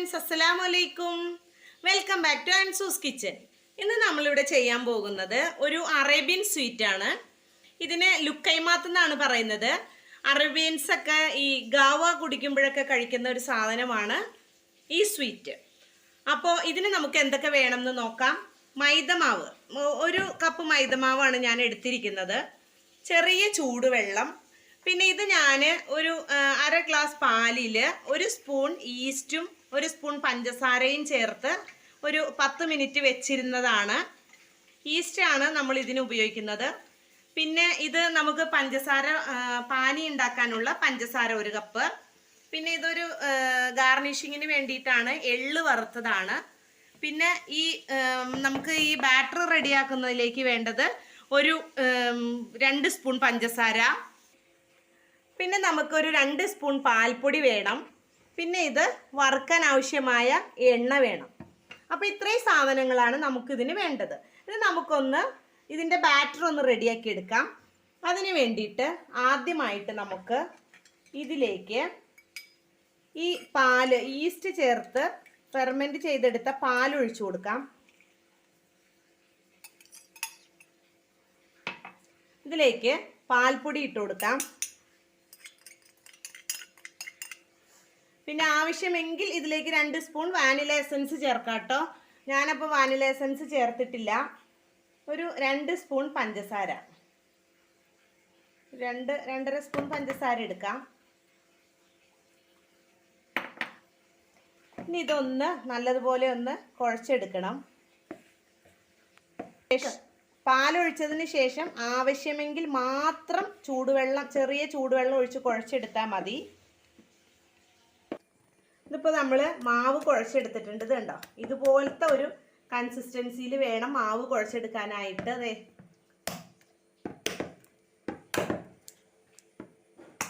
Friends, അസ്സലാമു അലൈക്കും. Welcome back to Ansu's kitchen. ഇന്ന് നമ്മളിവിടെ ചെയ്യാൻ പോകുന്നത് ഒരു അറേബ്യൻ സ്വീറ്റ് ആണ്. ഇതിന് ലുക്കൈമാത്ത് എന്നാണ് പറയുന്നത്. അറേബ്യൻസ് ഒക്കെ ഈ ഗാവ കുടിക്കുമ്പോഴൊക്കെ കഴിക്കുന്ന ഒരു സാധനമാണ് ഈ സ്വീറ്റ്. അപ്പോൾ ഇതിന് നമുക്ക് എന്തൊക്കെ വേണമെന്ന് നോക്കാം. മൈദമാവ്, ഒരു കപ്പ് മൈദമാവാണ് ഞാൻ എടുത്തിരിക്കുന്നത്. ചെറിയ ചൂടുവെള്ളം, പിന്നെ ഇത് ഞാൻ ഒരു അര ഗ്ലാസ് പാലിൽ ഒരു സ്പൂൺ ഈസ്റ്റും ഒരു സ്പൂൺ പഞ്ചസാരയും ചേർത്ത് ഒരു 10 മിനിറ്റ് വെച്ചിരുന്നതാണ്. ഈസ്റ്റാണ് നമ്മൾ ഇതിന് ഉപയോഗിക്കുന്നത്. പിന്നെ ഇത് നമുക്ക് പഞ്ചസാര പാനി ഉണ്ടാക്കാനുള്ള പഞ്ചസാര 1 കപ്പ്. പിന്നെ ഇതൊരു ഗാർണിഷിങ്ങിന് വേണ്ടിയിട്ടാണ് എള്ള് വറുത്തതാണ്. പിന്നെ ഈ നമുക്ക് ഈ ബാറ്റർ റെഡിയാക്കുന്നതിലേക്ക് വേണ്ടത് ഒരു 2 സ്പൂൺ പഞ്ചസാര. പിന്നെ നമുക്കൊരു 2 സ്പൂൺ പാൽപ്പൊടി വേണം. പിന്നെ ഇത് വറുക്കാൻ ആവശ്യമായ എണ്ണ വേണം. അപ്പോൾ ഇത്രയും സാധനങ്ങളാണ് നമുക്കിതിന് വേണ്ടത്. ഇത് നമുക്കൊന്ന് ഇതിൻ്റെ ബാറ്റർ ഒന്ന് റെഡിയാക്കി എടുക്കാം. അതിന് വേണ്ടിയിട്ട് ആദ്യമായിട്ട് നമുക്ക് ഇതിലേക്ക് ഈ പാല്, ഈസ്റ്റ് ചേർത്ത് ഫെർമെൻറ്റ് ചെയ്തെടുത്ത പാൽ ഒഴിച്ചു കൊടുക്കാം. ഇതിലേക്ക് പാൽപ്പൊടി ഇട്ട് കൊടുക്കാം. പിന്നെ ആവശ്യമെങ്കിൽ ഇതിലേക്ക് 2 സ്പൂൺ വാനില എസൻസ് ചേർക്കാം കേട്ടോ. ഞാനപ്പോൾ വാനില എസൻസ് ചേർത്തിട്ടില്ല. ഒരു 2 സ്പൂൺ പഞ്ചസാര, 2-2.5 സ്പൂൺ പഞ്ചസാര എടുക്കാം. ഇനി ഇതൊന്ന് നല്ലതുപോലെ ഒന്ന് കുഴച്ചെടുക്കണം. പാലൊഴിച്ചതിന് ശേഷം ആവശ്യമെങ്കിൽ മാത്രം ചൂടുവെള്ളം, ചെറിയ ചൂടുവെള്ളം ഒഴിച്ച് കുഴച്ചെടുത്താൽ മതി. ഇതിപ്പോൾ നമ്മൾ മാവ് കുഴച്ചെടുത്തിട്ടുണ്ട്. ഇത് കണ്ടോ, ഇതുപോലത്തെ ഒരു കൺസിസ്റ്റൻസിയിൽ വേണം മാവ് കുഴച്ചെടുക്കാനായിട്ട്. അതെ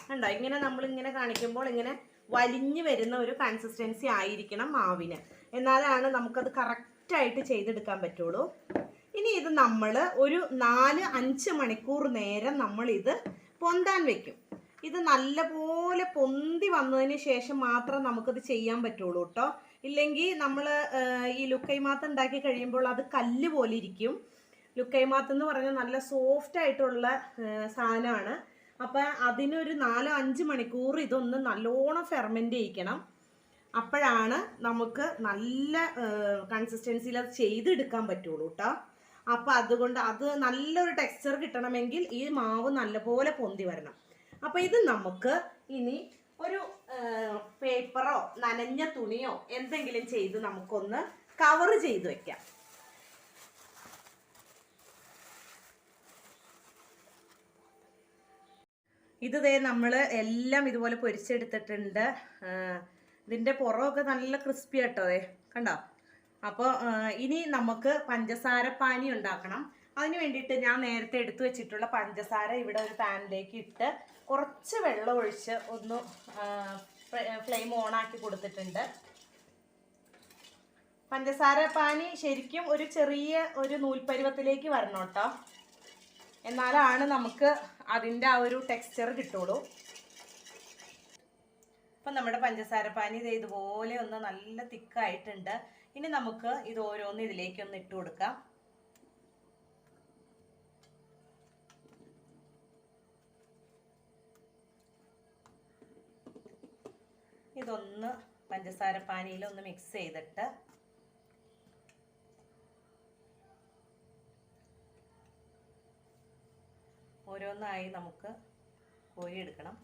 കണ്ടോ, ഇങ്ങനെ നമ്മളിങ്ങനെ കാണിക്കുമ്പോൾ ഇങ്ങനെ വലിഞ്ഞു വരുന്ന ഒരു കൺസിസ്റ്റൻസി ആയിരിക്കണം മാവിന്. എന്നാലാണ് നമുക്കത് കറക്റ്റായിട്ട് ചെയ്തെടുക്കാൻ പറ്റുള്ളൂ. ഇനി ഇത് നമ്മൾ ഒരു 4-5 മണിക്കൂർ നേരം നമ്മളിത് പൊന്താൻ വെക്കും. ഇത് നല്ലപോലെ പൊന്തി വന്നതിന് ശേഷം മാത്രം നമുക്കത് ചെയ്യാൻ പറ്റുള്ളൂ കേട്ടോ. ഇല്ലെങ്കിൽ നമ്മൾ ഈ ലുക്കൈമാത്ത് ഉണ്ടാക്കി കഴിയുമ്പോൾ അത് കല്ല് പോലെ ഇരിക്കും. ലുക്കൈമാത്ത് എന്ന് പറഞ്ഞാൽ നല്ല സോഫ്റ്റ് ആയിട്ടുള്ള സാധനമാണ്. അപ്പം അതിനൊരു 4-5 മണിക്കൂർ ഇതൊന്ന് നല്ലോണം ഫെർമെൻറ്റ് ചെയ്യിക്കണം. അപ്പോഴാണ് നമുക്ക് നല്ല കൺസിസ്റ്റൻസിയിൽ അത് ചെയ്തെടുക്കാൻ പറ്റുള്ളൂ കേട്ടോ. അപ്പം അതുകൊണ്ട് അത് നല്ലൊരു ടെക്സ്ചർ കിട്ടണമെങ്കിൽ ഈ മാവ് നല്ലപോലെ പൊന്തി വരണം. അപ്പോൾ ഇത് നമുക്ക് ഇനി ഒരു പേപ്പറോ നനഞ്ഞ തുണിയോ എന്തെങ്കിലും ചെയ്ത് നമുക്കൊന്ന് കവർ ചെയ്ത് വെക്കാം. ഇത് ദേ നമ്മൾ എല്ലാം ഇതുപോലെ പൊരിച്ചെടുത്തിട്ടുണ്ട്. ഇതിൻ്റെ പുറമൊക്കെ നല്ല ക്രിസ്പി ആട്ടോ. അതെ കണ്ടോ. അപ്പോൾ ഇനി നമുക്ക് പഞ്ചസാര പാനി ഉണ്ടാക്കണം. അതിന് വേണ്ടിയിട്ട് ഞാൻ നേരത്തെ എടുത്തു വെച്ചിട്ടുള്ള പഞ്ചസാര ഇവിടെ ഒരു പാനിലേക്ക് ഇട്ട് കുറച്ച് വെള്ളം ഒഴിച്ച് ഒന്ന് ഫ്ലെയിം ഓണാക്കി കൊടുത്തിട്ടുണ്ട്. പഞ്ചസാര പാനി ശരിക്കും ഒരു ചെറിയ ഒരു നൂൽപ്പരുവത്തിലേക്ക് വരണം കേട്ടോ. എന്നാലാണ് നമുക്ക് അതിൻ്റെ ആ ഒരു ടെക്സ്ചർ കിട്ടുള്ളൂ. അപ്പം നമ്മുടെ പഞ്ചസാര പാനി ഇത് ഇതുപോലെ ഒന്ന് നല്ല തിക്കായിട്ടുണ്ട്. ഇനി നമുക്ക് ഇത് ഓരോന്ന് ഇതിലേക്കൊന്ന് ഇട്ട് കൊടുക്കാം. ഇതൊന്ന് പഞ്ചസാര പാനിയിൽ ഒന്ന് മിക്സ് ചെയ്തിട്ട് ഓരോന്നായി നമുക്ക് കോരിയെടുക്കണം.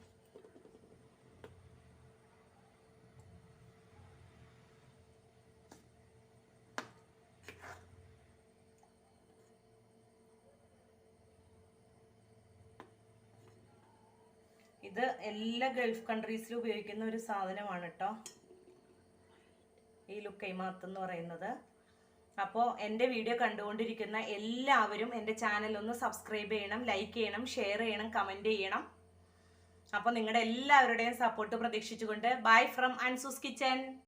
ഇത് എല്ലാ ഗൾഫ് കൺട്രീസിലും ഉപയോഗിക്കുന്ന ഒരു സാധനമാണ് കേട്ടോ, ഈ ലുക്കൈമാത്ത് എന്ന് പറയുന്നത്. അപ്പോൾ എൻ്റെ വീഡിയോ കണ്ടുകൊണ്ടിരിക്കുന്ന എല്ലാവരും എൻ്റെ ചാനൽ ഒന്ന് സബ്സ്ക്രൈബ് ചെയ്യണം, ലൈക്ക് ചെയ്യണം, ഷെയർ ചെയ്യണം, കമൻറ്റ് ചെയ്യണം. അപ്പോൾ നിങ്ങളുടെ എല്ലാവരുടെയും സപ്പോർട്ട് പ്രതീക്ഷിച്ചുകൊണ്ട് ബൈ ഫ്രം അൻസൂസ് കിച്ചൻ.